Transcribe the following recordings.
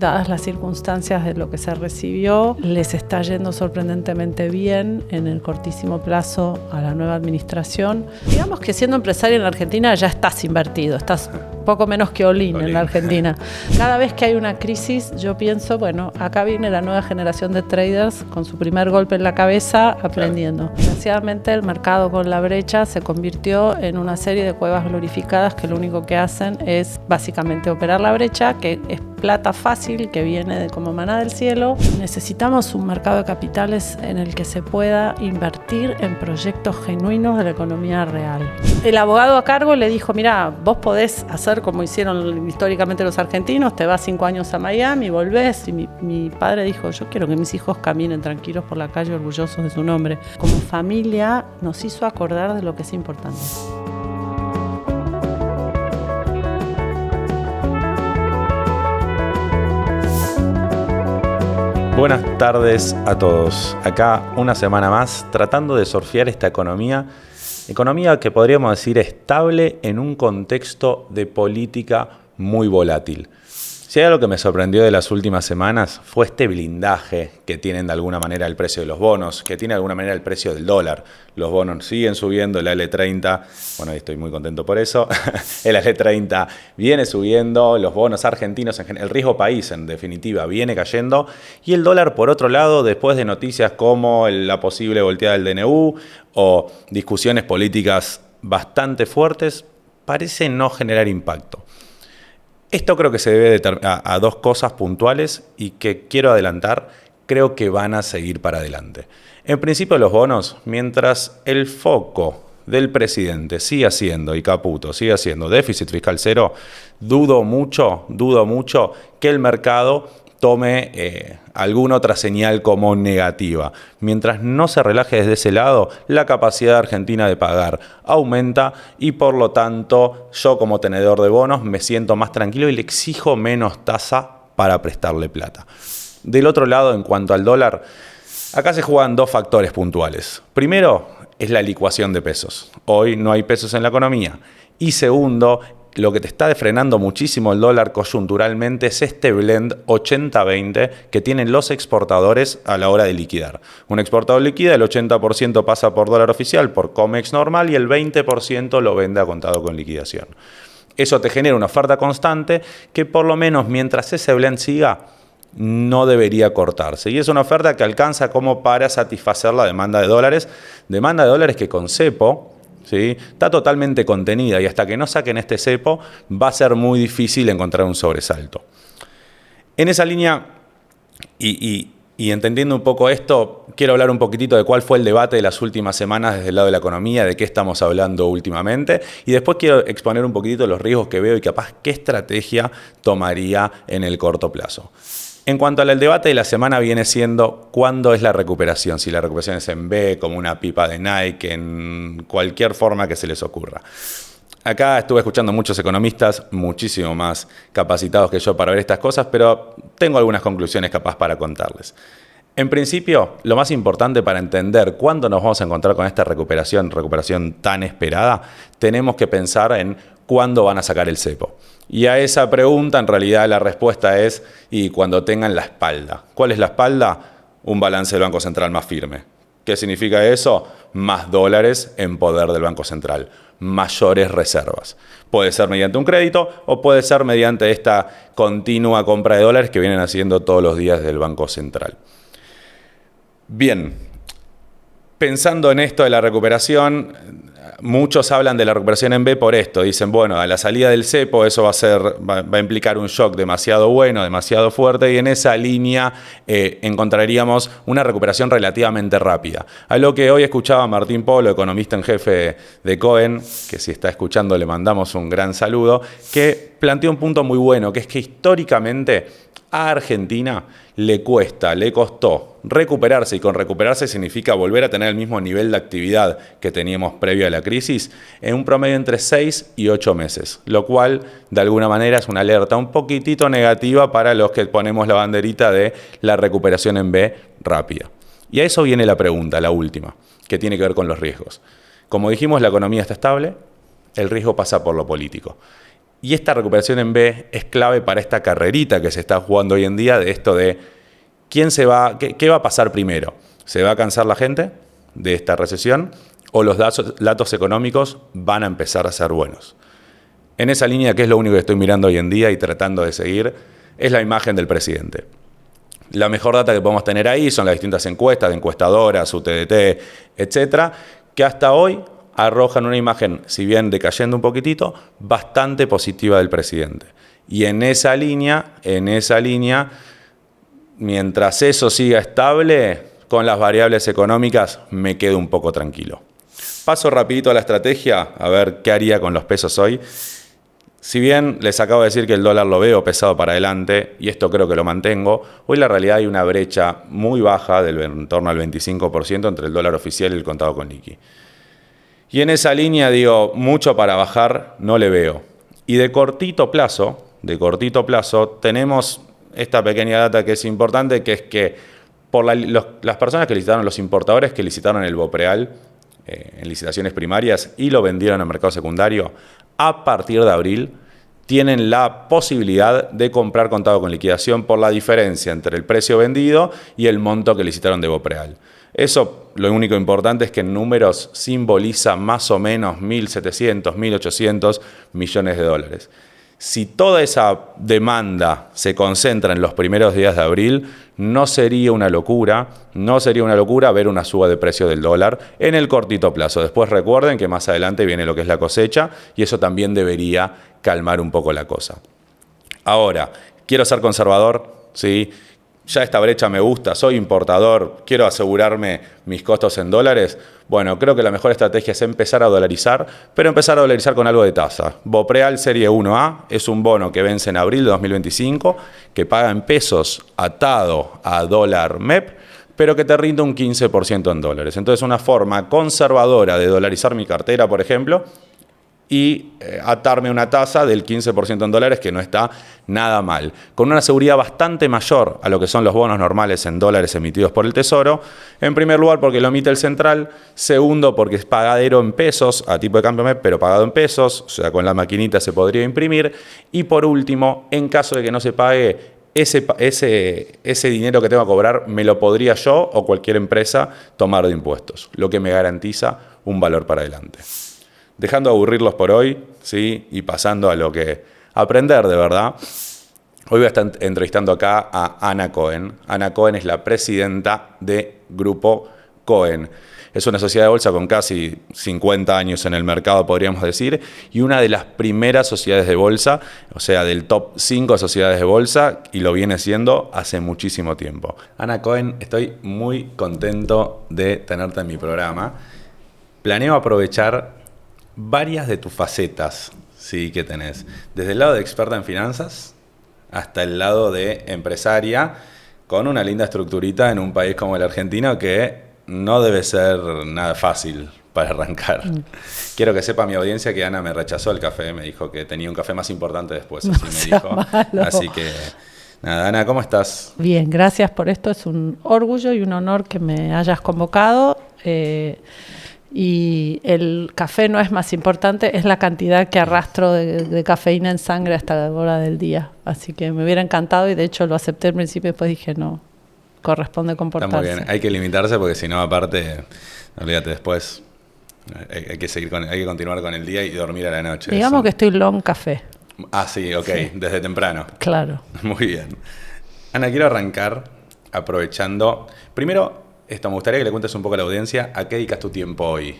dadas las circunstancias de lo que se recibió, les está yendo sorprendentemente bien en el cortísimo plazo a la nueva administración. Digamos que siendo empresario en la Argentina ya estás invertido, estás poco menos que all-in en la Argentina. Cada vez que hay una crisis, yo pienso, bueno, acá viene la nueva generación de traders con su primer golpe en la cabeza, aprendiendo. Desgraciadamente, el mercado con la brecha se convirtió en una serie de cuevas glorificadas que lo único que hacen es básicamente operar la brecha, que es plata fácil que viene como maná del cielo. Necesitamos un mercado de capitales en el que se pueda invertir en proyectos genuinos de la economía real. El abogado a cargo le dijo, mira, vos podés hacer como hicieron históricamente los argentinos, te vas 5 años a Miami, volvés. Y mi padre dijo, yo quiero que mis hijos caminen tranquilos por la calle orgullosos de su nombre. Como familia nos hizo acordar de lo que es importante. Buenas tardes a todos. Acá una semana más tratando de surfear esta economía que podríamos decir estable en un contexto de política muy volátil. Si hay algo que me sorprendió de las últimas semanas fue este blindaje que tienen de alguna manera el precio de los bonos, que tiene de alguna manera el precio del dólar. Los bonos siguen subiendo, el AL30, bueno, estoy muy contento por eso, el AL30 viene subiendo, los bonos argentinos, el riesgo país en definitiva viene cayendo, y el dólar por otro lado, después de noticias como la posible volteada del DNU o discusiones políticas bastante fuertes, parece no generar impacto. Esto creo que se debe a dos cosas puntuales y que quiero adelantar, creo que van a seguir para adelante. En principio los bonos, mientras el foco del presidente siga siendo, y Caputo siga siendo déficit fiscal cero, dudo mucho que el mercado tome alguna otra señal como negativa. Mientras no se relaje desde ese lado, la capacidad argentina de pagar aumenta y por lo tanto yo como tenedor de bonos me siento más tranquilo y le exijo menos tasa para prestarle plata. Del otro lado, en cuanto al dólar, acá se juegan dos factores puntuales. Primero es la licuación de pesos. Hoy no hay pesos en la economía. Y segundo, lo que te está frenando muchísimo el dólar coyunturalmente es este blend 80-20 que tienen los exportadores a la hora de liquidar. Un exportador liquida, el 80% pasa por dólar oficial, por COMEX normal, y el 20% lo vende a contado con liquidación. Eso te genera una oferta constante que por lo menos mientras ese blend siga, no debería cortarse. Y es una oferta que alcanza como para satisfacer la demanda de dólares que con cepo, ¿sí?, está totalmente contenida y hasta que no saquen este cepo va a ser muy difícil encontrar un sobresalto. En esa línea y entendiendo un poco esto, quiero hablar un poquitito de cuál fue el debate de las últimas semanas desde el lado de la economía, de qué estamos hablando últimamente, y después quiero exponer un poquitito los riesgos que veo y capaz qué estrategia tomaría en el corto plazo. En cuanto al debate de la semana viene siendo cuándo es la recuperación, si la recuperación es en V, como una pipa de Nike, en cualquier forma que se les ocurra. Acá estuve escuchando muchos economistas, muchísimo más capacitados que yo para ver estas cosas, pero tengo algunas conclusiones capaz para contarles. En principio, lo más importante para entender cuándo nos vamos a encontrar con esta recuperación tan esperada, tenemos que pensar en cuándo van a sacar el cepo. Y a esa pregunta, en realidad, la respuesta es y cuando tengan la espalda. ¿Cuál es la espalda? Un balance del Banco Central más firme. ¿Qué significa eso? Más dólares en poder del Banco Central, mayores reservas. Puede ser mediante un crédito o puede ser mediante esta continua compra de dólares que vienen haciendo todos los días del Banco Central. Bien, pensando en esto de la recuperación, muchos hablan de la recuperación en V por esto. Dicen, bueno, a la salida del cepo eso va a implicar un shock demasiado bueno, demasiado fuerte, y en esa línea encontraríamos una recuperación relativamente rápida. A lo que hoy escuchaba Martín Polo, economista en jefe de Cohen, que si está escuchando le mandamos un gran saludo, que planteó un punto muy bueno, que es que históricamente a Argentina le costó recuperarse, y con recuperarse significa volver a tener el mismo nivel de actividad que teníamos previo a la crisis, en un promedio entre 6 y 8 meses, lo cual de alguna manera es una alerta un poquitito negativa para los que ponemos la banderita de la recuperación en V rápida. Y a eso viene la pregunta, la última, que tiene que ver con los riesgos. Como dijimos, la economía está estable, el riesgo pasa por lo político. Y esta recuperación en B es clave para esta carrerita que se está jugando hoy en día de esto de qué va a pasar primero. ¿Se va a cansar la gente de esta recesión o los datos económicos van a empezar a ser buenos? En esa línea, que es lo único que estoy mirando hoy en día y tratando de seguir, es la imagen del presidente. La mejor data que podemos tener ahí son las distintas encuestas de encuestadoras, UTDT, etcétera, que hasta hoy arrojan una imagen, si bien decayendo un poquitito, bastante positiva del presidente. Y en esa línea, mientras eso siga estable, con las variables económicas me quedo un poco tranquilo. Paso rapidito a la estrategia, a ver qué haría con los pesos hoy. Si bien les acabo de decir que el dólar lo veo pesado para adelante, y esto creo que lo mantengo, hoy la realidad hay una brecha muy baja en torno al 25% entre el dólar oficial y el contado con liqui. Y en esa línea digo, mucho para bajar no le veo. Y de cortito plazo, tenemos esta pequeña data que es importante, que es que por las personas que licitaron, los importadores que licitaron el Bopreal en licitaciones primarias y lo vendieron al mercado secundario, a partir de abril tienen la posibilidad de comprar contado con liquidación por la diferencia entre el precio vendido y el monto que licitaron de Bopreal. Eso, lo único importante es que en números simboliza más o menos 1.700, 1.800 millones de dólares. Si toda esa demanda se concentra en los primeros días de abril, no sería una locura ver una suba de precio del dólar en el cortito plazo. Después recuerden que más adelante viene lo que es la cosecha y eso también debería calmar un poco la cosa. Ahora, quiero ser conservador, ¿sí? Ya esta brecha me gusta, soy importador, quiero asegurarme mis costos en dólares. Bueno, creo que la mejor estrategia es empezar a dolarizar, pero empezar a dolarizar con algo de tasa. Bopreal Serie 1A es un bono que vence en abril de 2025, que paga en pesos atado a dólar MEP, pero que te rinde un 15% en dólares. Entonces, una forma conservadora de dolarizar mi cartera, por ejemplo, y atarme una tasa del 15% en dólares, que no está nada mal, con una seguridad bastante mayor a lo que son los bonos normales en dólares emitidos por el Tesoro. En primer lugar, porque lo emite el Central. Segundo, porque es pagadero en pesos, a tipo de cambio MEP, pero pagado en pesos, o sea, con la maquinita se podría imprimir. Y por último, en caso de que no se pague, ese dinero que tengo que cobrar me lo podría yo o cualquier empresa tomar de impuestos, lo que me garantiza un valor para adelante. Dejando de aburrirlos por hoy, ¿sí? Y pasando a lo que aprender de verdad. Hoy voy a estar entrevistando acá a Ana Cohen. Ana Cohen es la presidenta de Grupo Cohen. Es una sociedad de bolsa con casi 50 años en el mercado, podríamos decir, y una de las primeras sociedades de bolsa, o sea, del top 5 sociedades de bolsa, y lo viene siendo hace muchísimo tiempo. Ana Cohen, estoy muy contento de tenerte en mi programa. Planeo aprovechar varias de tus facetas, sí, que tenés. Desde el lado de experta en finanzas hasta el lado de empresaria, con una linda estructurita en un país como el argentino que no debe ser nada fácil para arrancar. Quiero que sepa mi audiencia que Ana me rechazó el café, me dijo que tenía un café más importante después, así me dijo. Malo. Así que, nada, Ana, ¿cómo estás? Bien, gracias por esto, es un orgullo y un honor que me hayas convocado. Y el café no es más importante, es la cantidad que arrastro de cafeína en sangre hasta la hora del día. Así que me hubiera encantado y de hecho lo acepté al principio y después dije no, corresponde comportarse. Está muy bien, hay que limitarse porque si no, aparte, olvídate, después hay que continuar con el día y dormir a la noche. Digamos eso. Que estoy long café. Ah, sí, ok, sí. Desde temprano. Claro. Muy bien. Ana, quiero arrancar aprovechando, primero, me gustaría que le cuentes un poco a la audiencia a qué dedicas tu tiempo hoy.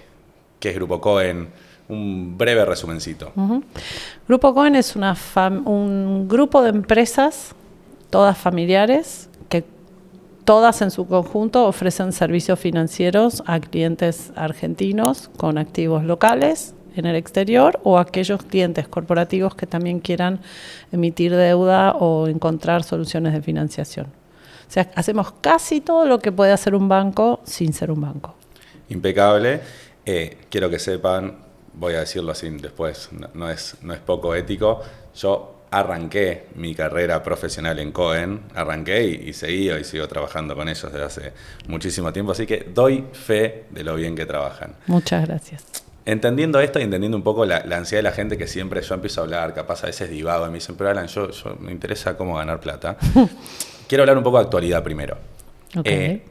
¿Qué es Grupo Cohen? Un breve resumencito. Uh-huh. Grupo Cohen es un grupo de empresas, todas familiares, que todas en su conjunto ofrecen servicios financieros a clientes argentinos con activos locales en el exterior o a aquellos clientes corporativos que también quieran emitir deuda o encontrar soluciones de financiación. O sea, hacemos casi todo lo que puede hacer un banco sin ser un banco. Impecable. Quiero que sepan, voy a decirlo así después, no es poco ético. Yo arranqué mi carrera profesional en Cohen, arranqué y sigo trabajando con ellos desde hace muchísimo tiempo, así que doy fe de lo bien que trabajan. Muchas gracias. entendiendo esto y entendiendo un poco la ansiedad de la gente que siempre yo empiezo a hablar, capaz a veces divago y me dicen, pero Alan, yo me interesa cómo ganar plata. Quiero hablar un poco de actualidad primero. Okay.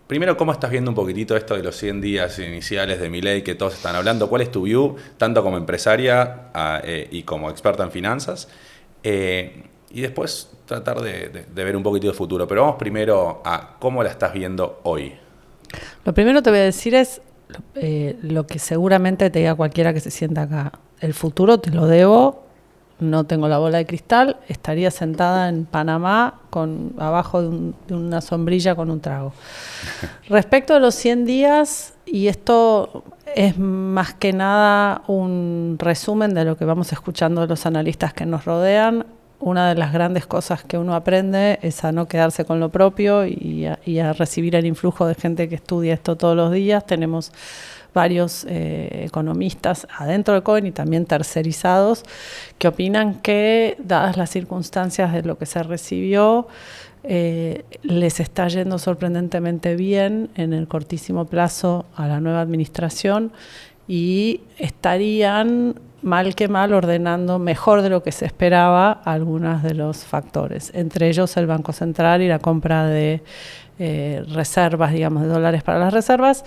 Primero, ¿cómo estás viendo un poquitito esto de los 100 días iniciales de Milei que todos están hablando? ¿Cuál es tu view, tanto como empresaria y como experta en finanzas? Y después tratar de ver un poquitito de futuro. Pero vamos primero a cómo la estás viendo hoy. Lo primero te voy a decir es lo que seguramente te diga cualquiera que se sienta acá. El futuro te lo debo, no tengo la bola de cristal, estaría sentada en Panamá abajo de una sombrilla con un trago. Respecto a los 100 días, y esto es más que nada un resumen de lo que vamos escuchando de los analistas que nos rodean, una de las grandes cosas que uno aprende es a no quedarse con lo propio y a recibir el influjo de gente que estudia esto todos los días. Tenemos varios economistas adentro del COEN y también tercerizados que opinan que, dadas las circunstancias de lo que se recibió, les está yendo sorprendentemente bien en el cortísimo plazo a la nueva administración y estarían mal que mal ordenando mejor de lo que se esperaba algunos de los factores, entre ellos el Banco Central y la compra de reservas, digamos, de dólares para las reservas,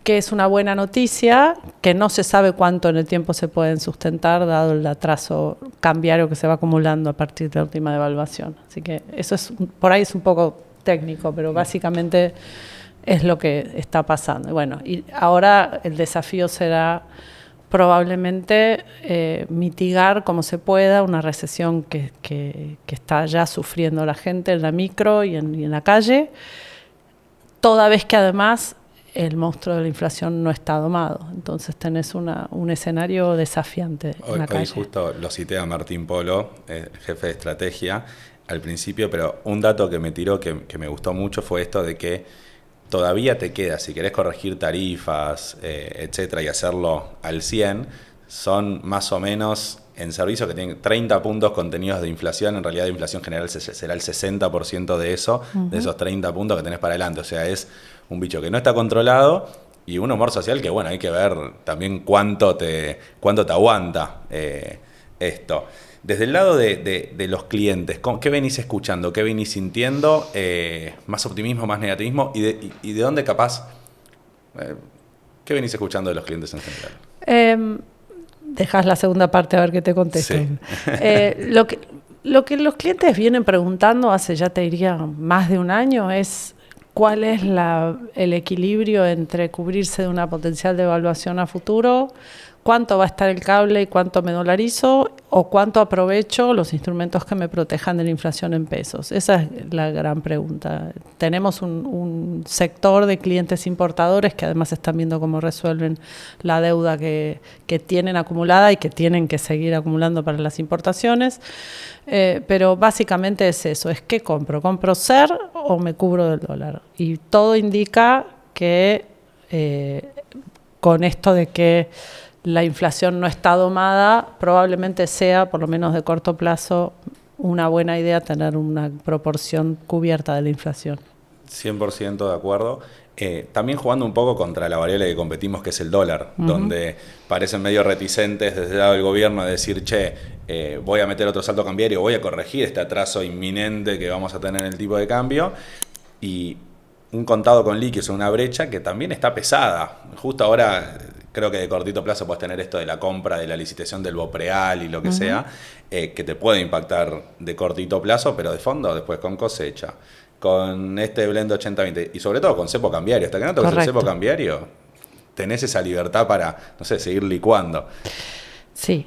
que es una buena noticia, que no se sabe cuánto en el tiempo se pueden sustentar, dado el atraso cambiario que se va acumulando a partir de la última devaluación. Así que eso es, por ahí es un poco técnico, pero básicamente es lo que está pasando. Y bueno, y ahora el desafío será probablemente mitigar como se pueda una recesión que está ya sufriendo la gente en la micro y en la calle, toda vez que además el monstruo de la inflación no está domado. Entonces tenés un escenario desafiante en la calle. Hoy justo lo cité a Martín Polo, jefe de estrategia, al principio, pero un dato que me tiró que me gustó mucho fue esto de que todavía te queda, si querés corregir tarifas, etcétera, y hacerlo al 100, son más o menos en servicios que tienen 30 puntos contenidos de inflación. En realidad, de inflación general será el 60% de eso, de esos 30 puntos que tenés para adelante. O sea, es un bicho que no está controlado y un humor social que, bueno, hay que ver también cuánto te aguanta esto. Desde el lado de los clientes, ¿qué venís escuchando? ¿Qué venís sintiendo? ¿Más optimismo, más negativismo? ¿Y de dónde capaz? ¿Qué venís escuchando de los clientes en general? Dejas la segunda parte a ver qué te contesto. Sí. Lo que los clientes vienen preguntando hace, ya te diría, más de un año es cuál es el equilibrio entre cubrirse de una potencial devaluación a futuro, cuánto va a estar el cable y cuánto me dolarizo, o cuánto aprovecho los instrumentos que me protejan de la inflación en pesos. Esa es la gran pregunta. Tenemos un sector de clientes importadores que además están viendo cómo resuelven la deuda que tienen acumulada y que tienen que seguir acumulando para las importaciones. Pero básicamente es eso, es ¿qué compro? ¿Compro SER o me cubro del dólar? Y todo indica que con esto de que la inflación no está domada, probablemente sea, por lo menos de corto plazo, una buena idea tener una proporción cubierta de la inflación. 100% de acuerdo. También jugando un poco contra la variable que competimos, que es el dólar, donde parecen medio reticentes desde el lado del gobierno de decir, voy a meter otro salto cambiario, voy a corregir este atraso inminente que vamos a tener en el tipo de cambio. Y un contado con líquidos, una brecha que también está pesada. Justo ahora creo que de cortito plazo puedes tener esto de la compra, de la licitación del Bopreal y lo que sea, que te puede impactar de cortito plazo, pero de fondo después con cosecha, con este blend 80-20 y sobre todo con cepo cambiario. Hasta que no toques el cepo cambiario, tenés esa libertad para, no sé, seguir licuando. Sí,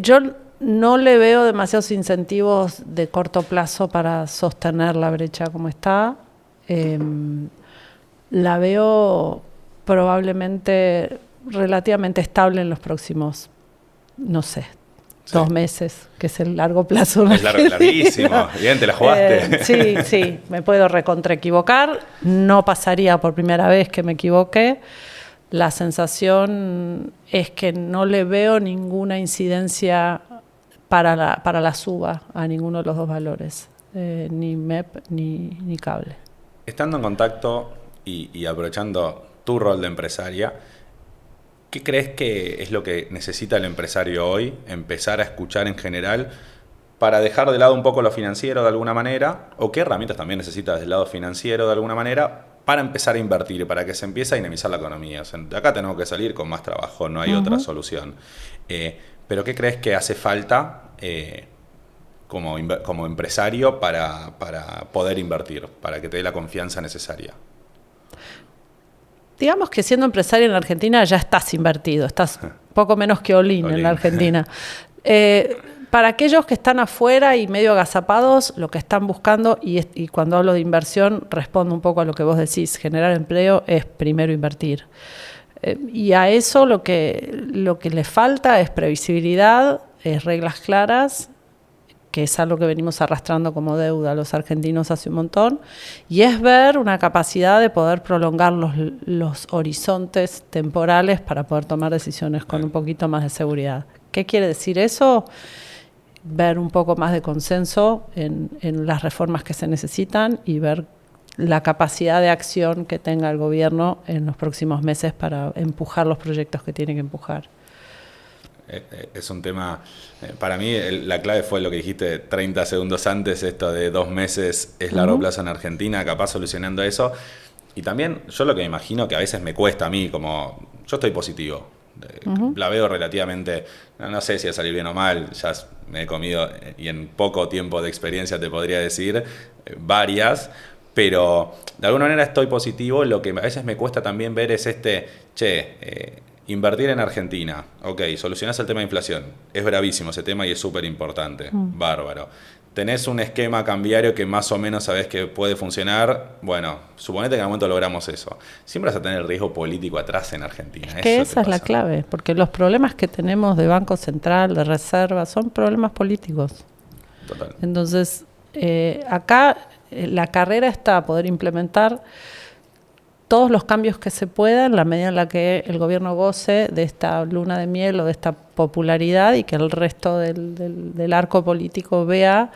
yo no le veo demasiados incentivos de corto plazo para sostener la brecha como está. La veo probablemente relativamente estable en los próximos, no sé, 2 meses, que es el largo plazo. Es larguísimo, bien, te la jugaste. Sí, me puedo recontraequivocar, no pasaría por primera vez que me equivoqué. La sensación es que no le veo ninguna incidencia para la suba a ninguno de los dos valores, ni MEP ni cable. Estando en contacto y aprovechando tu rol de empresaria, ¿Qué crees que es lo que necesita el empresario hoy? Empezar a escuchar en general para dejar de lado un poco lo financiero de alguna manera, o qué herramientas también necesita desde el lado financiero de alguna manera para empezar a invertir, para que se empiece a dinamizar la economía. O sea, de acá tenemos que salir con más trabajo, no hay otra solución. Pero ¿qué crees que hace falta como empresario para poder invertir, para que te dé la confianza necesaria? Digamos que siendo empresario en la Argentina ya estás invertido, estás poco menos que all-in en la Argentina. Para aquellos que están afuera y medio agazapados, lo que están buscando, y cuando hablo de inversión, respondo un poco a lo que vos decís, generar empleo es primero invertir. Y a eso lo que le falta es previsibilidad, es reglas claras, que es algo que venimos arrastrando como deuda a los argentinos hace un montón, y es ver una capacidad de poder prolongar los horizontes temporales para poder tomar decisiones con un poquito más de seguridad. ¿Qué quiere decir eso? Ver un poco más de consenso en las reformas que se necesitan y ver la capacidad de acción que tenga el gobierno en los próximos meses para empujar los proyectos que tiene que empujar. Es un tema, para mí la clave fue lo que dijiste 30 segundos antes, esto de 2 meses es largo plazo en Argentina, capaz solucionando eso. Y también yo lo que me imagino que a veces me cuesta a mí, como yo estoy positivo, la veo relativamente, no sé si va a salir bien o mal, ya me he comido y en poco tiempo de experiencia te podría decir varias, pero de alguna manera estoy positivo. Lo que a veces me cuesta también ver es invertir en Argentina, ok, solucionás el tema de inflación, es bravísimo ese tema y es súper importante, bárbaro. Tenés un esquema cambiario que más o menos sabés que puede funcionar, bueno, suponete que en algún momento logramos eso. Siempre vas a tener el riesgo político atrás en Argentina. Es que esa es la clave, porque los problemas que tenemos de Banco Central, de Reserva, son problemas políticos. Total. Entonces, acá la carrera está a poder implementar todos los cambios que se puedan en la medida en la que el gobierno goce de esta luna de miel o de esta popularidad y que el resto del arco político vea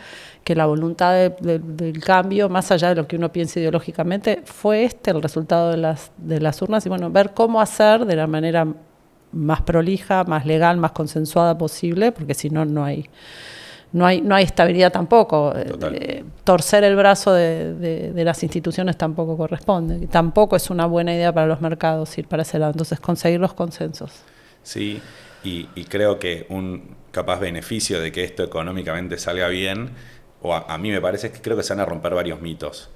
que la voluntad del cambio, más allá de lo que uno piense ideológicamente, fue el resultado de las urnas, y bueno, ver cómo hacer de la manera más prolija, más legal, más consensuada posible, porque si no, no hay estabilidad tampoco. Torcer el brazo de las instituciones tampoco corresponde. Y tampoco es una buena idea para los mercados ir para ese lado. Entonces, conseguir los consensos. Sí, y creo que un capaz beneficio de que esto económicamente salga bien, o a mí me parece que creo que se van a romper varios mitos.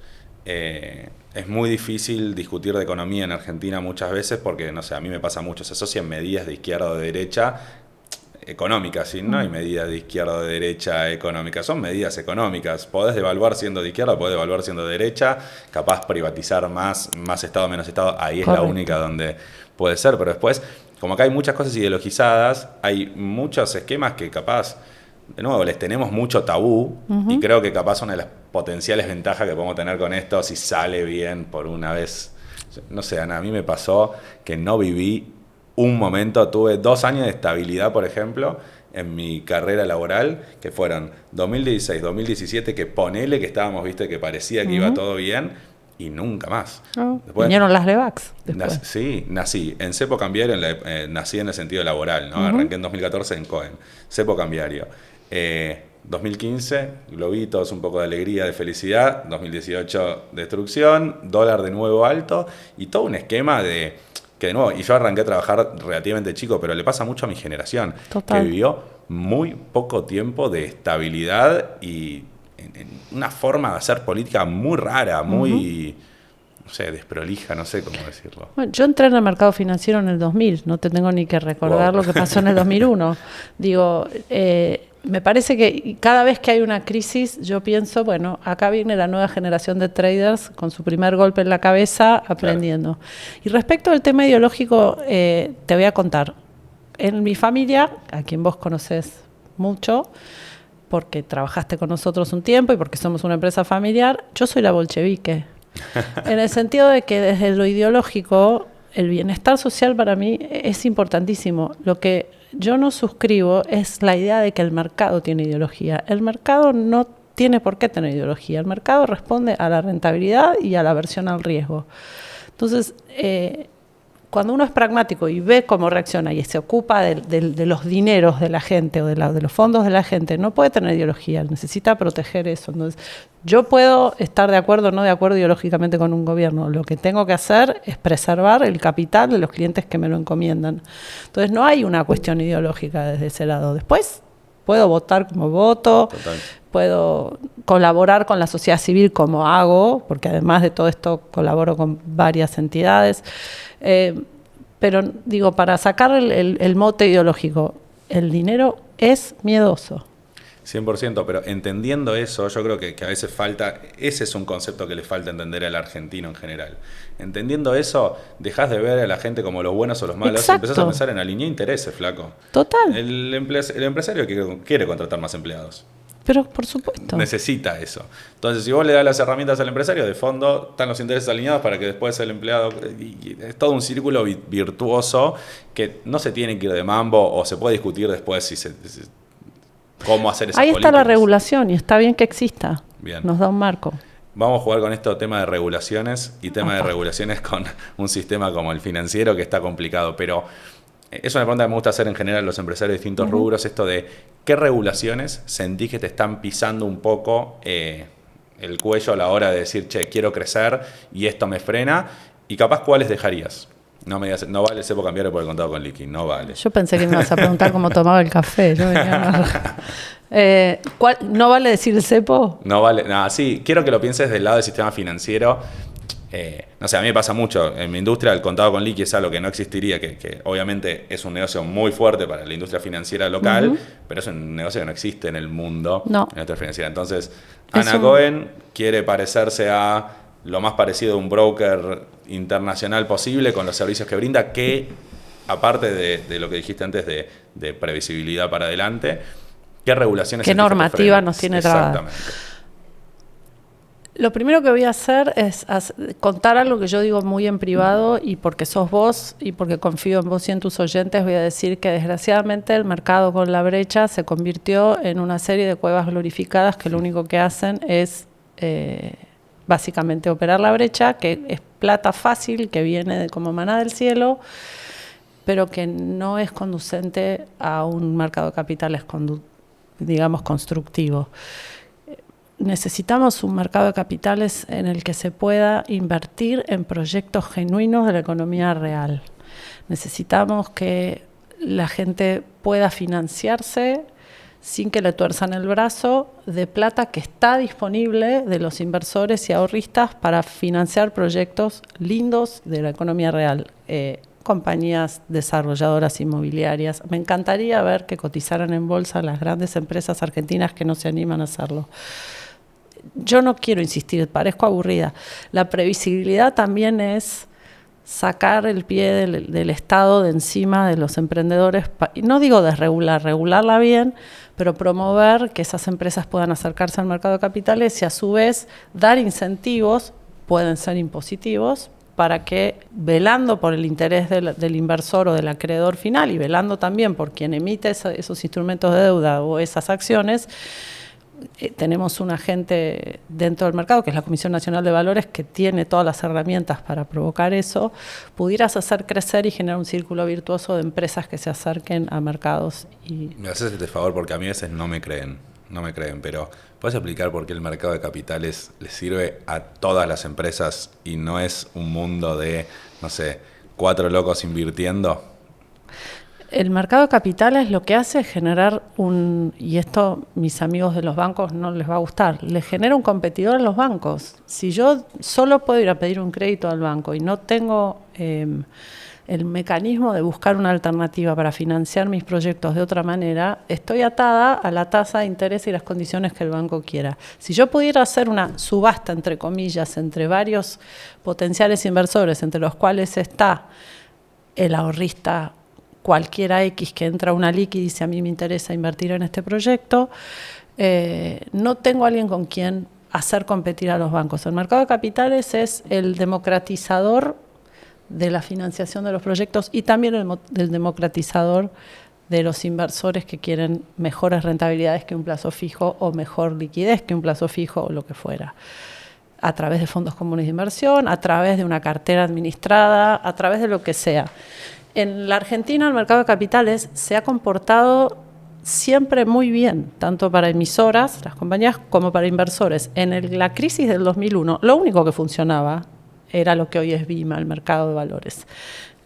Es muy difícil discutir de economía en Argentina muchas veces porque, no sé, a mí me pasa mucho, se asocian medidas de izquierda o de derecha económicas, ¿sí? No hay medidas de izquierda o de derecha económicas, son medidas económicas. Podés devaluar siendo de izquierda, podés devaluar siendo de derecha, capaz privatizar más Estado, menos Estado, ahí es Correcto. La única donde puede ser, pero después, como acá hay muchas cosas ideologizadas, hay muchos esquemas que capaz, de nuevo, les tenemos mucho tabú, y creo que capaz una de las potenciales ventajas que podemos tener con esto, si sale bien por una vez, no sé, Ana, a mí me pasó que no viví un momento, tuve 2 años de estabilidad, por ejemplo, en mi carrera laboral, que fueron 2016, 2017, que ponele que estábamos, viste, que parecía que iba todo bien, y nunca más. Después, vinieron las Levax. Sí, nací en cepo cambiario, nací en el sentido laboral, ¿no? Arranqué en 2014 en Cohen, cepo cambiario. 2015, globitos, un poco de alegría, de felicidad. 2018, destrucción, dólar de nuevo alto, y todo un esquema que de nuevo, y yo arranqué a trabajar relativamente chico, pero le pasa mucho a mi generación, Total. Que vivió muy poco tiempo de estabilidad y en una forma de hacer política muy rara, muy, no sé, desprolija, no sé cómo decirlo. Bueno, yo entré en el mercado financiero en el 2000, no te tengo ni que recordar lo que pasó en el 2001. Digo, me parece que cada vez que hay una crisis, yo pienso, bueno, acá viene la nueva generación de traders con su primer golpe en la cabeza, aprendiendo. Claro. Y respecto al tema ideológico, te voy a contar. En mi familia, a quien vos conocés mucho, porque trabajaste con nosotros un tiempo y porque somos una empresa familiar, yo soy la bolchevique. En el sentido de que desde lo ideológico, el bienestar social para mí es importantísimo. Lo que yo no suscribo es la idea de que el mercado tiene ideología. El mercado no tiene por qué tener ideología. El mercado responde a la rentabilidad y a la aversión al riesgo. Entonces, cuando uno es pragmático y ve cómo reacciona y se ocupa de los dineros de la gente o de los fondos de la gente, no puede tener ideología, necesita proteger eso. Entonces, yo puedo estar de acuerdo o no de acuerdo ideológicamente con un gobierno. Lo que tengo que hacer es preservar el capital de los clientes que me lo encomiendan. Entonces, no hay una cuestión ideológica desde ese lado. Después, puedo votar como voto. Total. Puedo colaborar con la sociedad civil como hago, porque además de todo esto colaboro con varias entidades. Pero digo, para sacar el mote ideológico, el dinero es miedoso. 100%, pero entendiendo eso, yo creo que a veces falta, ese es un concepto que le falta entender al argentino en general. Entendiendo eso, dejás de ver a la gente como los buenos o los malos. Exacto. Empezás a pensar en alinear intereses, flaco. Total. El empresario quiere contratar más empleados. Pero por supuesto. Necesita eso. Entonces, si vos le das las herramientas al empresario, de fondo están los intereses alineados para que después el empleado... Y es todo un círculo virtuoso que no se tiene que ir de mambo o se puede discutir después cómo hacer esas políticas. Ahí está la regulación y está bien que exista. Bien. Nos da un marco. Vamos a jugar con esto tema de regulaciones y tema de regulaciones con un sistema como el financiero que está complicado, pero... Es una pregunta que me gusta hacer en general a los empresarios de distintos rubros, esto de qué regulaciones sentís que te están pisando un poco el cuello a la hora de decir, che, quiero crecer y esto me frena, y capaz cuáles dejarías. No me digas, no vale el cepo cambiario por el contado con liqui, no vale. Yo pensé que me ibas a preguntar cómo tomaba el café. Yo ¿no vale decir el cepo? No vale, no, sí, quiero que lo pienses del lado del sistema financiero. No sé, a mí me pasa mucho. En mi industria el contado con liqui es algo que no existiría, que obviamente es un negocio muy fuerte para la industria financiera local, pero es un negocio que no existe en el mundo, en la industria financiera. Entonces, Ana Cohen quiere parecerse a lo más parecido a un broker internacional posible con los servicios que brinda, que aparte de lo que dijiste antes de previsibilidad para adelante, ¿qué regulaciones? ¿Qué normativa nos tiene trabada? Exactamente. Lo primero que voy a hacer es contar algo que yo digo muy en privado, y porque sos vos y porque confío en vos y en tus oyentes, voy a decir que desgraciadamente el mercado con la brecha se convirtió en una serie de cuevas glorificadas que lo único que hacen es básicamente operar la brecha, que es plata fácil, que viene como maná del cielo, pero que no es conducente a un mercado de capitales, digamos, constructivo. Necesitamos un mercado de capitales en el que se pueda invertir en proyectos genuinos de la economía real. Necesitamos que la gente pueda financiarse sin que le tuerzan el brazo de plata que está disponible de los inversores y ahorristas para financiar proyectos lindos de la economía real. Compañías desarrolladoras inmobiliarias. Me encantaría ver que cotizaran en bolsa las grandes empresas argentinas que no se animan a hacerlo. Yo no quiero insistir, parezco aburrida. La previsibilidad también es sacar el pie del Estado de encima de los emprendedores, y no digo regularla bien, pero promover que esas empresas puedan acercarse al mercado de capitales y a su vez dar incentivos, pueden ser impositivos, para que, velando por el interés del inversor o del acreedor final y velando también por quien emite esos instrumentos de deuda o esas acciones, tenemos un agente dentro del mercado, que es la Comisión Nacional de Valores, que tiene todas las herramientas para provocar eso. Pudieras hacer crecer y generar un círculo virtuoso de empresas que se acerquen a mercados. Me haces este favor porque a mí a veces no me creen, pero ¿puedes explicar por qué el mercado de capitales le sirve a todas las empresas y no es un mundo de, no sé, 4 locos invirtiendo? El mercado de capitales lo que hace es generar y esto mis amigos de los bancos no les va a gustar, les genera un competidor a los bancos. Si yo solo puedo ir a pedir un crédito al banco y no tengo el mecanismo de buscar una alternativa para financiar mis proyectos de otra manera, estoy atada a la tasa de interés y las condiciones que el banco quiera. Si yo pudiera hacer una subasta, entre comillas, entre varios potenciales inversores, entre los cuales está el ahorrista cualquiera X que entra a una liqui y dice a mí me interesa invertir en este proyecto, no tengo a alguien con quien hacer competir a los bancos. El mercado de capitales es el democratizador de la financiación de los proyectos y también el democratizador de los inversores que quieren mejores rentabilidades que un plazo fijo o mejor liquidez que un plazo fijo o lo que fuera. a través de fondos comunes de inversión, a través de una cartera administrada, a través de lo que sea. En la Argentina el mercado de capitales se ha comportado siempre muy bien, tanto para emisoras, las compañías, como para inversores. En la crisis del 2001, lo único que funcionaba era lo que hoy es BIMA, el mercado de valores.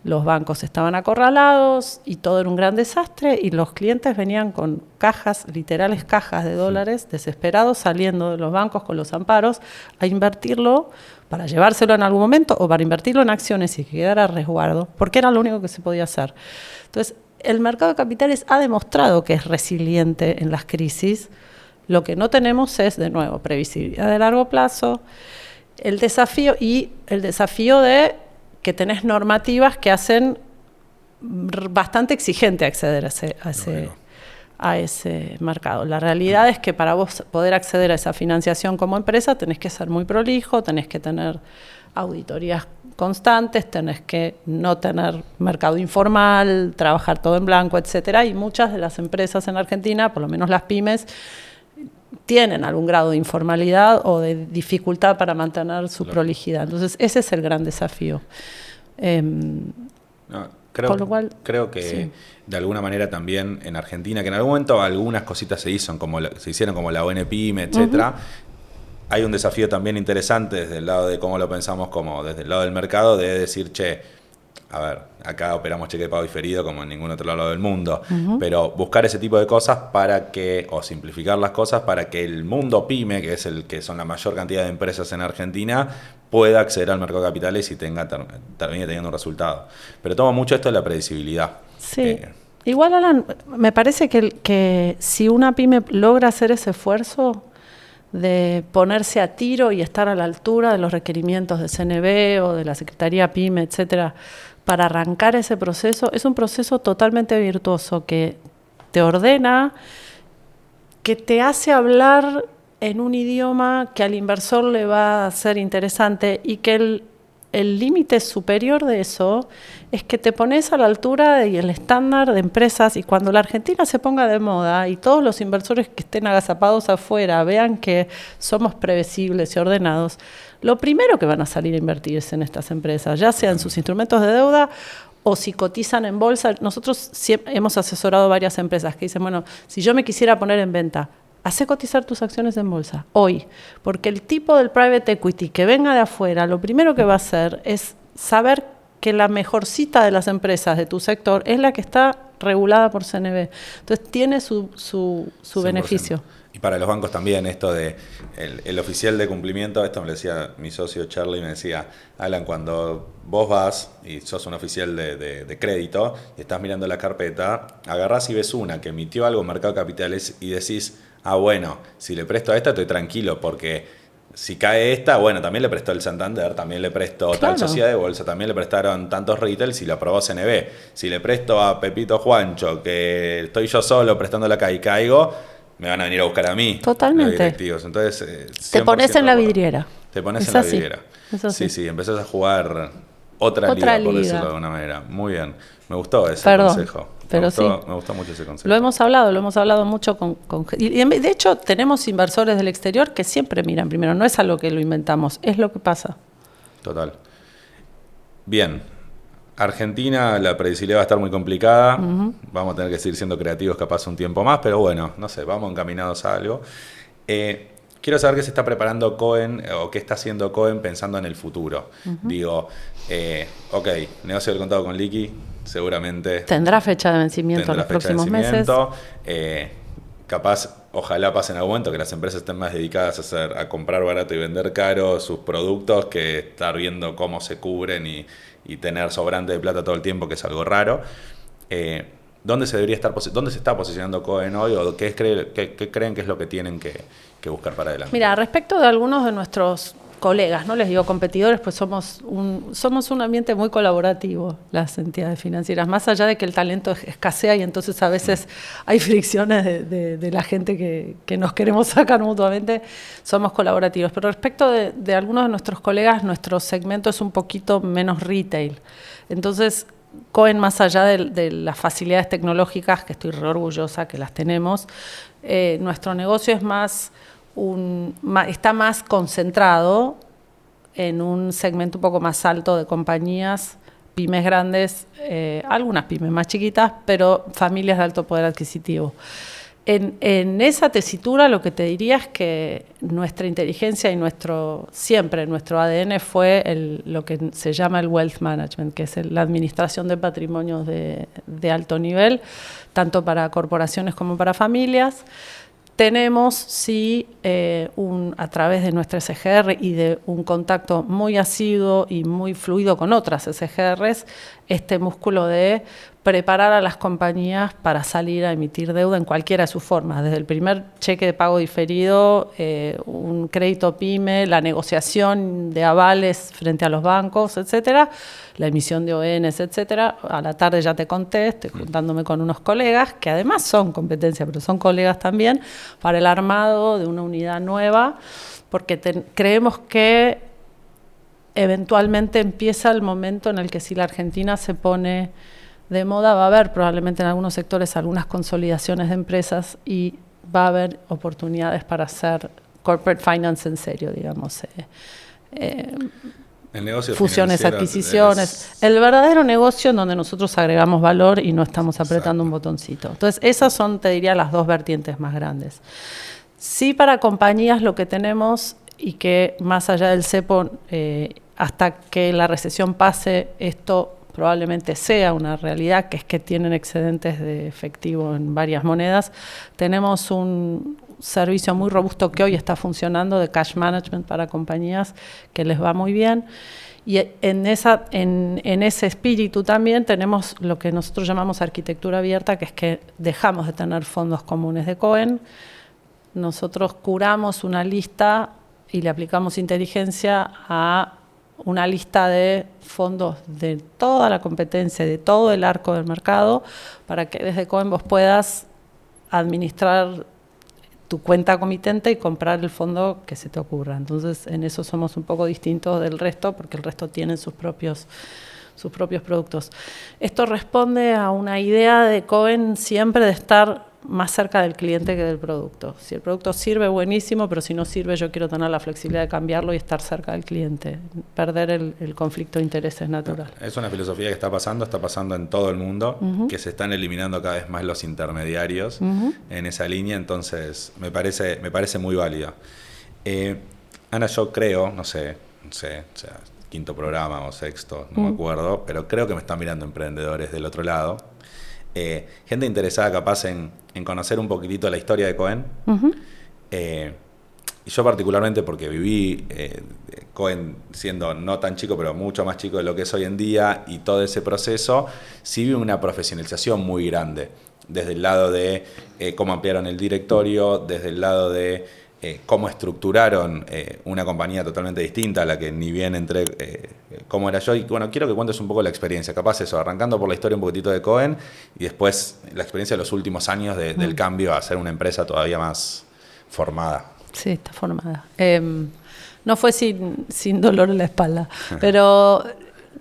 Los bancos estaban acorralados y todo era un gran desastre y los clientes venían con cajas, literales cajas de dólares, desesperados, saliendo de los bancos con los amparos a invertirlo para llevárselo en algún momento o para invertirlo en acciones y que quedara a resguardo, porque era lo único que se podía hacer. Entonces, el mercado de capitales ha demostrado que es resiliente en las crisis. Lo que no tenemos es, de nuevo, previsibilidad de largo plazo, el desafío de que tenés normativas que hacen bastante exigente acceder a ese mercado. La realidad es que para vos poder acceder a esa financiación como empresa tenés que ser muy prolijo, tenés que tener auditorías constantes, tenés que no tener mercado informal, trabajar todo en blanco, etcétera. Y muchas de las empresas en Argentina, por lo menos las pymes, tienen algún grado de informalidad o de dificultad para mantener su prolijidad. Entonces, ese es el gran desafío. Creo que sí. De alguna manera también en Argentina, que en algún momento algunas cositas se hicieron como la ONPYME, etcétera. Hay un desafío también interesante desde el lado de cómo lo pensamos, como desde el lado del mercado, de decir, a ver, acá operamos cheque de pago diferido como en ningún otro lado del mundo, pero buscar ese tipo de cosas o simplificar las cosas para que el mundo pyme, que es el que son la mayor cantidad de empresas en Argentina, pueda acceder al mercado de capitales y termine teniendo un resultado. Pero toma mucho esto de la predecibilidad. Sí. Igual, Alan, me parece que si una pyme logra hacer ese esfuerzo de ponerse a tiro y estar a la altura de los requerimientos de CNB o de la Secretaría PYME, etcétera, para arrancar ese proceso, es un proceso totalmente virtuoso que te ordena, que te hace hablar en un idioma que al inversor le va a ser interesante y que el límite superior de eso es que te pones a la altura y el estándar de empresas, y cuando la Argentina se ponga de moda y todos los inversores que estén agazapados afuera vean que somos previsibles y ordenados, lo primero que van a salir a invertir es en estas empresas, ya sean sus instrumentos de deuda o si cotizan en bolsa. Nosotros hemos asesorado varias empresas que dicen, bueno, si yo me quisiera poner en venta, hacé cotizar tus acciones en bolsa hoy, porque el tipo del private equity que venga de afuera, lo primero que va a hacer es saber que la mejorcita de las empresas de tu sector es la que está regulada por CNB. Entonces tiene su beneficio. Y para los bancos también esto de el oficial de cumplimiento, esto me lo decía mi socio Charlie, me decía, Alan, cuando vos vas y sos un oficial de crédito y estás mirando la carpeta, agarrás y ves una que emitió algo en mercado de capitales y decís, bueno, si le presto a esta estoy tranquilo porque si cae esta, bueno, también le prestó el Santander, también le prestó tal sociedad de bolsa, también le prestaron tantos retail si lo aprobó CNB. Si le presto a Pepito Juancho, que estoy yo solo prestándola acá y caigo, me van a venir a buscar a mí. Totalmente. Los directivos. Entonces, te pones en la vidriera. Te pones en la vidriera. Sí, empezás a jugar otra liga, por decirlo de alguna manera. Muy bien. Me gustó ese consejo. Me gustó mucho ese consejo. Lo hemos hablado mucho y de hecho tenemos inversores del exterior que siempre miran primero, no es algo que lo inventamos, es lo que pasa. Total. Bien, Argentina, la predecibilidad va a estar muy complicada, vamos a tener que seguir siendo creativos capaz un tiempo más, pero bueno, no sé, vamos encaminados a algo. Quiero saber qué se está preparando Cohen o qué está haciendo Cohen pensando en el futuro. Digo, negocio del contado con liqui, seguramente tendrá fecha de vencimiento en los próximos meses. Capaz, ojalá pase en algún momento que las empresas estén más dedicadas a comprar barato y vender caro sus productos que estar viendo cómo se cubren y tener sobrante de plata todo el tiempo, que es algo raro. ¿Dónde se está posicionando Cohen hoy o qué creen que es lo que tienen que buscar para adelante? Mira, respecto de algunos de nuestros colegas, no les digo competidores, pues somos un ambiente muy colaborativo, las entidades financieras, más allá de que el talento escasea y entonces a veces hay fricciones de la gente que nos queremos sacar mutuamente, somos colaborativos. Pero respecto de algunos de nuestros colegas, nuestro segmento es un poquito menos retail. Entonces, Cohen, más allá de las facilidades tecnológicas, que estoy re orgullosa que las tenemos, nuestro negocio es más está más concentrado en un segmento un poco más alto de compañías, pymes grandes, algunas pymes más chiquitas, pero familias de alto poder adquisitivo. En esa tesitura lo que te diría es que nuestra inteligencia y siempre nuestro ADN fue lo que se llama el wealth management, que es la administración de patrimonios de alto nivel, tanto para corporaciones como para familias. Tenemos, sí, a través de nuestra SGR y de un contacto muy asiduo y muy fluido con otras SGRs, este músculo de preparar a las compañías para salir a emitir deuda en cualquiera de sus formas, desde el primer cheque de pago diferido, un crédito PYME, la negociación de avales frente a los bancos, etcétera, la emisión de ONs, etcétera. A la tarde ya te conté, estoy juntándome con unos colegas, que además son competencia, pero son colegas también, para el armado de una unidad nueva, porque creemos que eventualmente empieza el momento en el que si la Argentina se pone de moda, va a haber probablemente en algunos sectores algunas consolidaciones de empresas y va a haber oportunidades para hacer corporate finance en serio, digamos. El negocio fusiones, adquisiciones. El verdadero negocio en donde nosotros agregamos valor y no estamos apretando un botoncito. Entonces, esas son, te diría, las dos vertientes más grandes. Sí, para compañías lo que tenemos, y que más allá del cepo, hasta que la recesión pase, esto probablemente sea una realidad, que es que tienen excedentes de efectivo en varias monedas. Tenemos un servicio muy robusto que hoy está funcionando de cash management para compañías, que les va muy bien. Y en ese espíritu también tenemos lo que nosotros llamamos arquitectura abierta, que es que dejamos de tener fondos comunes de Cohen. Nosotros curamos una lista y le aplicamos inteligencia a una lista de fondos de toda la competencia, de todo el arco del mercado, para que desde Cohen vos puedas administrar tu cuenta comitente y comprar el fondo que se te ocurra. Entonces, en eso somos un poco distintos del resto, porque el resto tienen sus propios productos. Esto responde a una idea de Cohen siempre de estar más cerca del cliente que del producto. Si el producto sirve, buenísimo, pero si no sirve, yo quiero tener la flexibilidad de cambiarlo y estar cerca del cliente. Perder el conflicto de intereses natural. Es una filosofía que está pasando en todo el mundo, que se están eliminando cada vez más los intermediarios en esa línea, entonces me parece muy válida. Ana, yo creo, no sé, o sea, quinto programa o sexto, no me acuerdo, pero creo que me están mirando emprendedores del otro lado. Gente interesada capaz en conocer un poquitito la historia de Cohen. Y yo particularmente, porque viví Cohen siendo no tan chico, pero mucho más chico de lo que es hoy en día, y todo ese proceso, sí vi una profesionalización muy grande, desde el lado de cómo ampliaron el directorio, desde el lado de cómo estructuraron una compañía totalmente distinta a la que ni bien entré, cómo era yo. Y bueno, quiero que cuentes un poco la experiencia, capaz eso, arrancando por la historia un poquitito de Cohen y después la experiencia de los últimos años del cambio a ser una empresa todavía más formada. Sí, está formada. No fue sin dolor en la espalda, pero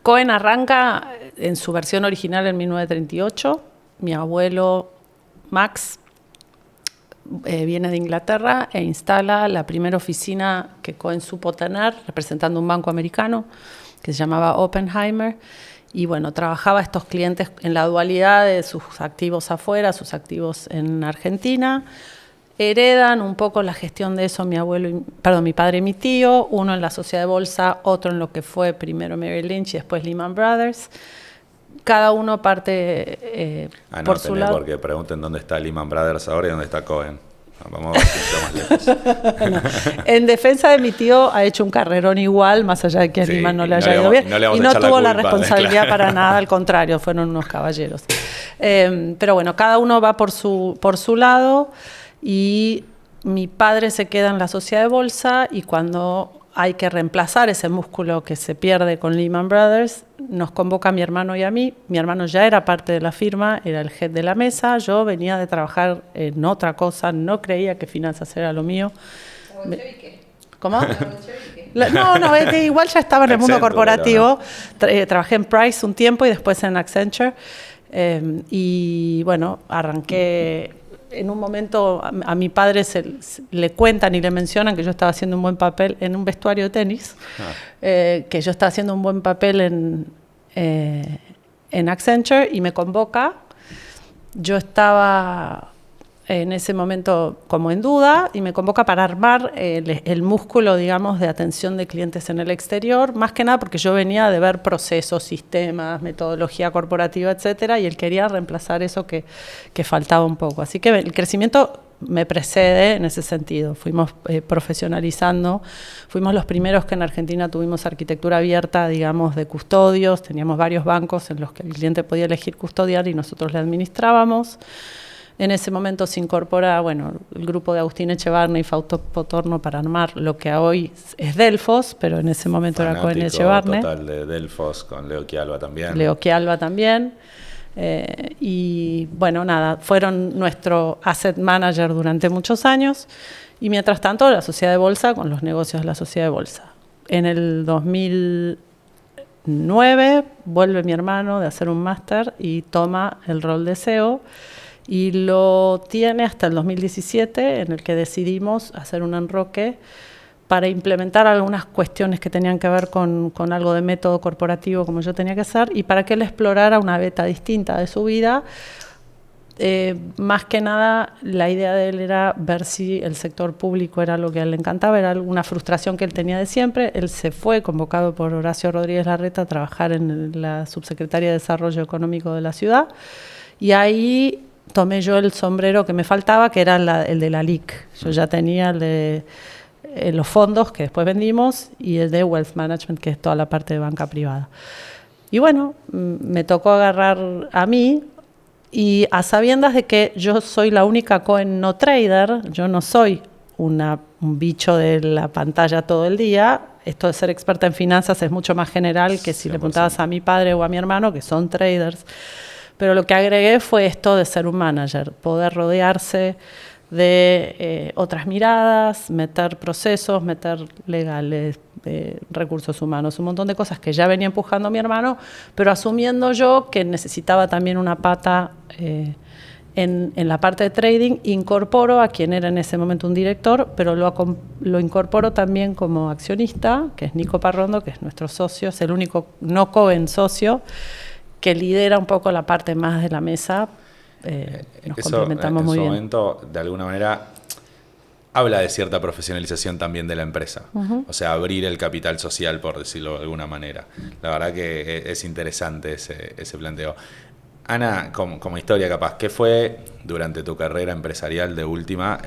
Cohen arranca en su versión original en 1938. Mi abuelo Max viene de Inglaterra e instala la primera oficina que Cohen supo tener, representando un banco americano que se llamaba Oppenheimer. Y bueno, trabajaba a estos clientes en la dualidad de sus activos afuera, sus activos en Argentina. Heredan un poco la gestión de eso mi padre y mi tío, uno en la sociedad de bolsa, otro en lo que fue primero Merrill Lynch y después Lehman Brothers. Cada uno parte por su lado. Porque pregunten dónde está Lehman Brothers ahora y dónde está Cohen. Vamos a ver si más lejos. No. En defensa de mi tío, ha hecho un carrerón igual, más allá de que a Lehman no le haya ido bien. Y no tuvo la responsabilidad para nada, al contrario, fueron unos caballeros. Pero bueno, cada uno va por su lado, y mi padre se queda en la sociedad de bolsa, y cuando hay que reemplazar ese músculo que se pierde con Lehman Brothers, nos convoca a mi hermano y a mí. Mi hermano ya era parte de la firma, era el head de la mesa. Yo venía de trabajar en otra cosa, no creía que finanzas era lo mío. ¿Cómo? No, igual ya estaba en el mundo corporativo. Trabajé en Price un tiempo y después en Accenture. Y bueno, arranqué en un momento a mi padre le cuentan y le mencionan que yo estaba haciendo un buen papel en un vestuario de tenis, que yo estaba haciendo un buen papel en Accenture, y me convoca. Yo estaba en ese momento como en duda, y me convoca para armar el músculo, digamos, de atención de clientes en el exterior, más que nada porque yo venía de ver procesos, sistemas, metodología corporativa, etcétera, y él quería reemplazar eso que faltaba un poco. Así que el crecimiento me precede en ese sentido. Fuimos profesionalizando, fuimos los primeros que en Argentina tuvimos arquitectura abierta, digamos, de custodios. Teníamos varios bancos en los que el cliente podía elegir custodiar y nosotros le administrábamos. En ese momento se incorpora, bueno, el grupo de Agustín Echevarne y Fausto Potorno para armar lo que hoy es Delfos, pero en ese momento era Cohen Echevarne. Total de Delfos, con Leo Quialba también. Leo Quialba también. Y bueno, nada, fueron nuestro asset manager durante muchos años, y mientras tanto la sociedad de bolsa con los negocios de la sociedad de bolsa. En el 2009 vuelve mi hermano de hacer un máster y toma el rol de CEO, y lo tiene hasta el 2017, en el que decidimos hacer un enroque para implementar algunas cuestiones que tenían que ver con algo de método corporativo, como yo tenía que hacer, y para que él explorara una beta distinta de su vida. Más que nada, la idea de él era ver si el sector público era lo que a él le encantaba, era alguna frustración que él tenía de siempre. Él se fue, convocado por Horacio Rodríguez Larreta, a trabajar en la Subsecretaría de Desarrollo Económico de la ciudad, y ahí tomé yo el sombrero que me faltaba, que era el de la LIC. Yo ya tenía el de los fondos, que después vendimos, y el de Wealth Management, que es toda la parte de banca privada. Y bueno, me tocó agarrar a mí, y a sabiendas de que yo soy la única Cohen no trader, yo no soy un bicho de la pantalla todo el día. Esto de ser experta en finanzas es mucho más general que si 100%. Le preguntabas a mi padre o a mi hermano, que son traders. Pero lo que agregué fue esto de ser un manager, poder rodearse de otras miradas, meter procesos, meter legales, recursos humanos, un montón de cosas que ya venía empujando mi hermano, pero asumiendo yo que necesitaba también una pata en la parte de trading. Incorporo a quien era en ese momento un director, pero lo incorporo también como accionista, que es Nico Parrondo, que es nuestro socio, es el único no Cohen socio, que lidera un poco la parte más de la mesa. Nos complementamos muy bien. En su momento, de alguna manera, habla de cierta profesionalización también de la empresa. Uh-huh. O sea, abrir el capital social, por decirlo de alguna manera. La verdad que es interesante ese planteo. Ana, como historia capaz, ¿qué fue durante tu carrera empresarial de última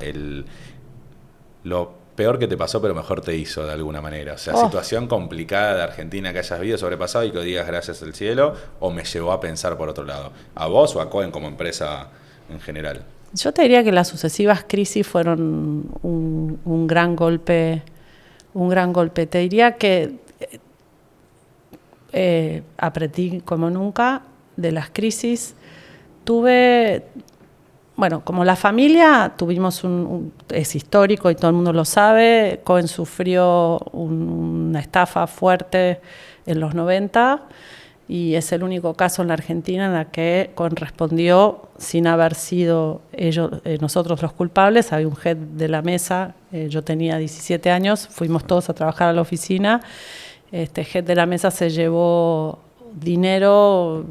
lo peor que te pasó pero mejor te hizo de alguna manera? O sea, situación complicada de Argentina que hayas vivido, sobrepasado, y que digas gracias al cielo, o me llevó a pensar por otro lado, a vos o a Cohen como empresa en general. Yo te diría que las sucesivas crisis fueron un gran golpe. Te diría que aprendí como nunca de las crisis. Bueno, como la familia tuvimos es histórico y todo el mundo lo sabe. Cohen sufrió una estafa fuerte en los 90, y es el único caso en la Argentina en la que Cohen respondió sin haber sido nosotros los culpables. Había un head de la mesa, yo tenía 17 años, fuimos todos a trabajar a la oficina. Este head de la mesa se llevó dinero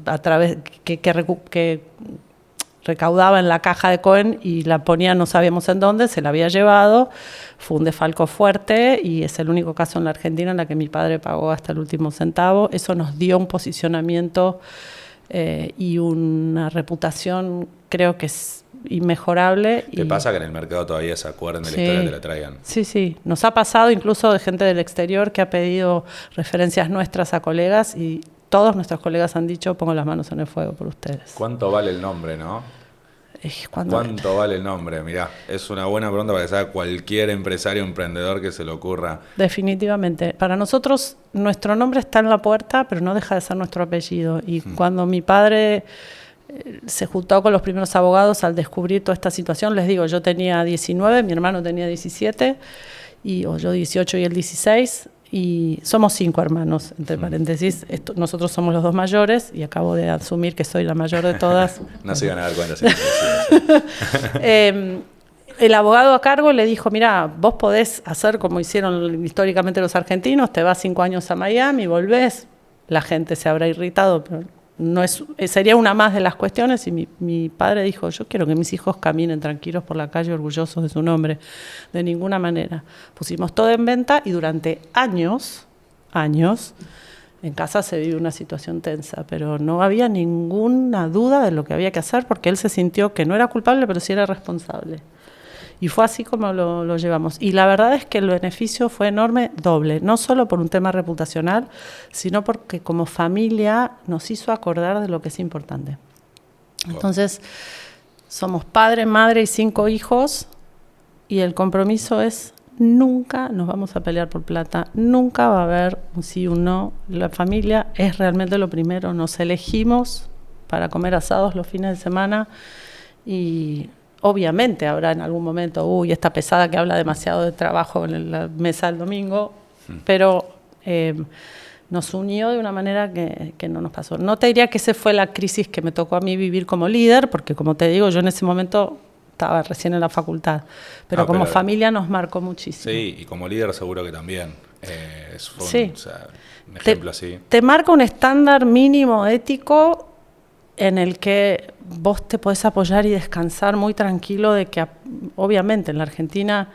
a través que recaudaba en la caja de Cohen y la ponía no sabíamos en dónde, se la había llevado. Fue un desfalco fuerte, y es el único caso en la Argentina en la que mi padre pagó hasta el último centavo. Eso nos dio un posicionamiento y una reputación, creo que es inmejorable. ¿Qué pasa que en el mercado todavía se acuerdan de la historia y te la traigan? Sí. Nos ha pasado incluso de gente del exterior que ha pedido referencias nuestras a colegas, y todos nuestros colegas han dicho: pongo las manos en el fuego por ustedes. ¿Cuánto vale el nombre, no? ¿Cuánto vale el nombre? Mirá, es una buena pregunta para que sea cualquier empresario, emprendedor que se le ocurra. Definitivamente. Para nosotros, nuestro nombre está en la puerta, pero no deja de ser nuestro apellido. Y cuando mi padre se juntó con los primeros abogados al descubrir toda esta situación, les digo, yo tenía 19, mi hermano tenía 17, o yo 18 y él 16, y somos 5 hermanos, entre paréntesis. Nosotros somos los 2 mayores y acabo de asumir que soy la mayor de todas. No se iban a dar cuenta. El abogado a cargo le dijo, mira, vos podés hacer como hicieron históricamente los argentinos, te vas 5 años a Miami, volvés, la gente se habrá irritado, pero no sería una más de las cuestiones. Y mi padre dijo, yo quiero que mis hijos caminen tranquilos por la calle, orgullosos de su nombre, de ninguna manera. Pusimos todo en venta y durante años, en casa se vive una situación tensa, pero no había ninguna duda de lo que había que hacer, porque él se sintió que no era culpable, pero sí era responsable. Y fue así como lo llevamos. Y la verdad es que el beneficio fue enorme, doble. No solo por un tema reputacional, sino porque como familia nos hizo acordar de lo que es importante. Entonces, somos padre, madre y 5 hijos. Y el compromiso es, nunca nos vamos a pelear por plata. Nunca va a haber un sí o un no. La familia es realmente lo primero. Nos elegimos para comer asados los fines de semana. Y obviamente habrá en algún momento, esta pesada que habla demasiado de trabajo en la mesa del domingo, pero nos unió de una manera que no nos pasó. No te diría que esa fue la crisis que me tocó a mí vivir como líder, porque como te digo, yo en ese momento estaba recién en la facultad, pero como familia nos marcó muchísimo. Sí, y como líder seguro que también. Sí. Un ejemplo así. Te marca un estándar mínimo ético en el que vos te podés apoyar y descansar muy tranquilo de que obviamente en la Argentina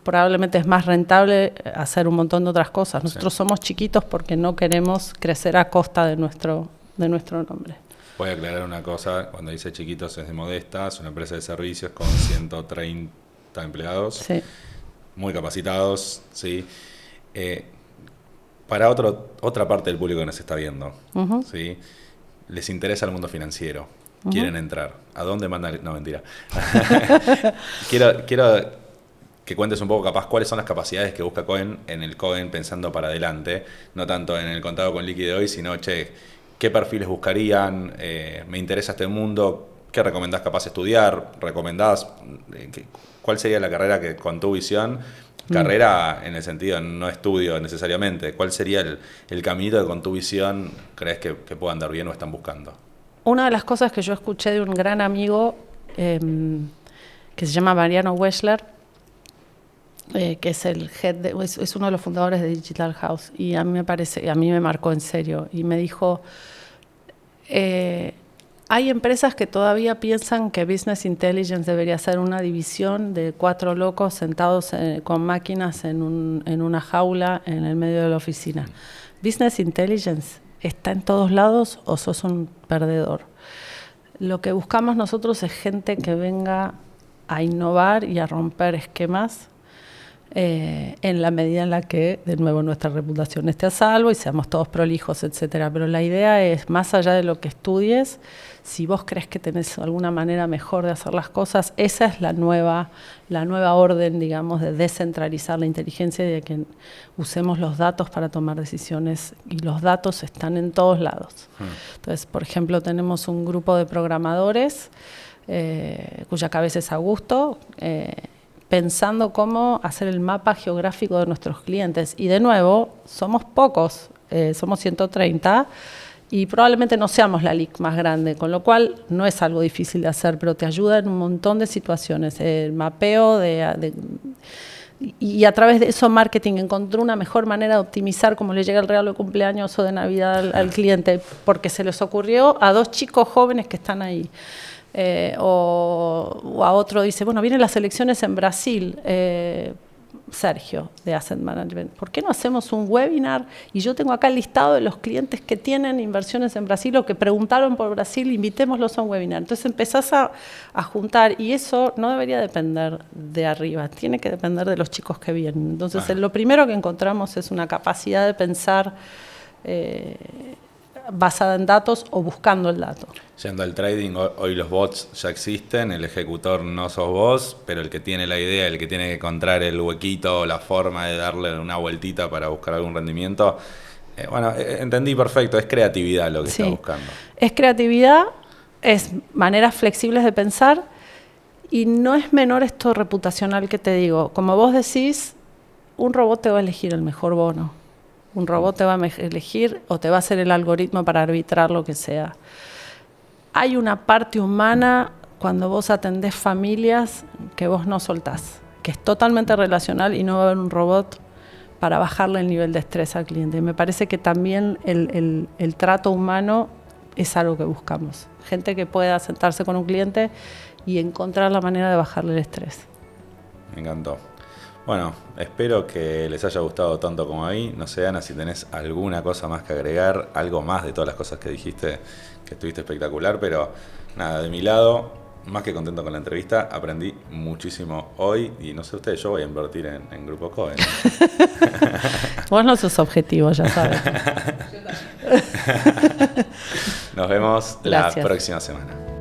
probablemente es más rentable hacer un montón de otras cosas. Nosotros somos chiquitos porque no queremos crecer a costa de nuestro nombre. Voy a aclarar una cosa, cuando dice chiquitos es de Modesta, es una empresa de servicios con 130 empleados, sí, muy capacitados, ¿sí? Para otra parte del público que nos está viendo, ¿sí? Les interesa el mundo financiero, quieren entrar. ¿A dónde mandan? No, mentira. Quiero que cuentes un poco, capaz, cuáles son las capacidades que busca Cohen en el Cohen pensando para adelante, no tanto en el contado con liqui de hoy, sino, ¿qué perfiles buscarían? Me interesa este mundo, ¿qué recomendás capaz estudiar? ¿Recomendás? ¿Cuál sería la carrera que, con tu visión, carrera en el sentido, no estudio necesariamente, cuál sería el caminito que con tu visión crees que pueda andar bien o están buscando? Una de las cosas que yo escuché de un gran amigo que se llama Mariano Weschler, que es el head es uno de los fundadores de Digital House, y a mí me marcó en serio, y me dijo, hay empresas que todavía piensan que Business Intelligence debería ser una división de 4 locos sentados con máquinas en una jaula en el medio de la oficina. Business Intelligence está en todos lados o sos un perdedor. Lo que buscamos nosotros es gente que venga a innovar y a romper esquemas en la medida en la que, de nuevo, nuestra reputación esté a salvo y seamos todos prolijos, etcétera. Pero la idea es, más allá de lo que estudies, si vos crees que tenés alguna manera mejor de hacer las cosas, esa es la nueva orden, digamos, de descentralizar la inteligencia y de que usemos los datos para tomar decisiones, y los datos están en todos lados. Entonces, por ejemplo, tenemos un grupo de programadores cuya cabeza es Augusto, pensando cómo hacer el mapa geográfico de nuestros clientes. Y de nuevo, somos pocos, somos 130, y probablemente no seamos la LIC más grande, con lo cual no es algo difícil de hacer, pero te ayuda en un montón de situaciones. El mapeo y a través de eso marketing encontró una mejor manera de optimizar cómo le llega el regalo de cumpleaños o de Navidad al cliente, porque se les ocurrió a 2 chicos jóvenes que están ahí. O a otro dice, bueno, vienen las elecciones en Brasil, Sergio, de Asset Management, ¿por qué no hacemos un webinar? Y yo tengo acá el listado de los clientes que tienen inversiones en Brasil o que preguntaron por Brasil, invitémoslos a un webinar. Entonces empezás a juntar, y eso no debería depender de arriba, tiene que depender de los chicos que vienen. Entonces lo primero que encontramos es una capacidad de pensar basada en datos o buscando el dato. Yendo al trading, hoy los bots ya existen, el ejecutor no sos vos, pero el que tiene la idea, el que tiene que encontrar el huequito, la forma de darle una vueltita para buscar algún rendimiento. Entendí perfecto, es creatividad lo que está buscando. Es creatividad, es maneras flexibles de pensar, y no es menor esto reputacional que te digo. Como vos decís, un robot te va a elegir el mejor bono. Un robot te va a elegir o te va a hacer el algoritmo para arbitrar lo que sea. Hay una parte humana cuando vos atendés familias que vos no soltás, que es totalmente relacional y no va a haber un robot para bajarle el nivel de estrés al cliente. Me parece que también el trato humano es algo que buscamos. Gente que pueda sentarse con un cliente y encontrar la manera de bajarle el estrés. Me encantó. Bueno, espero que les haya gustado tanto como a mí. No sé, Ana, si tenés alguna cosa más que agregar, algo más de todas las cosas que dijiste, que estuviste espectacular, pero nada, de mi lado, más que contento con la entrevista, aprendí muchísimo hoy y no sé ustedes, yo voy a invertir en Grupo Cohen. Vos no sos objetivo, ya sabes. Nos vemos la próxima semana.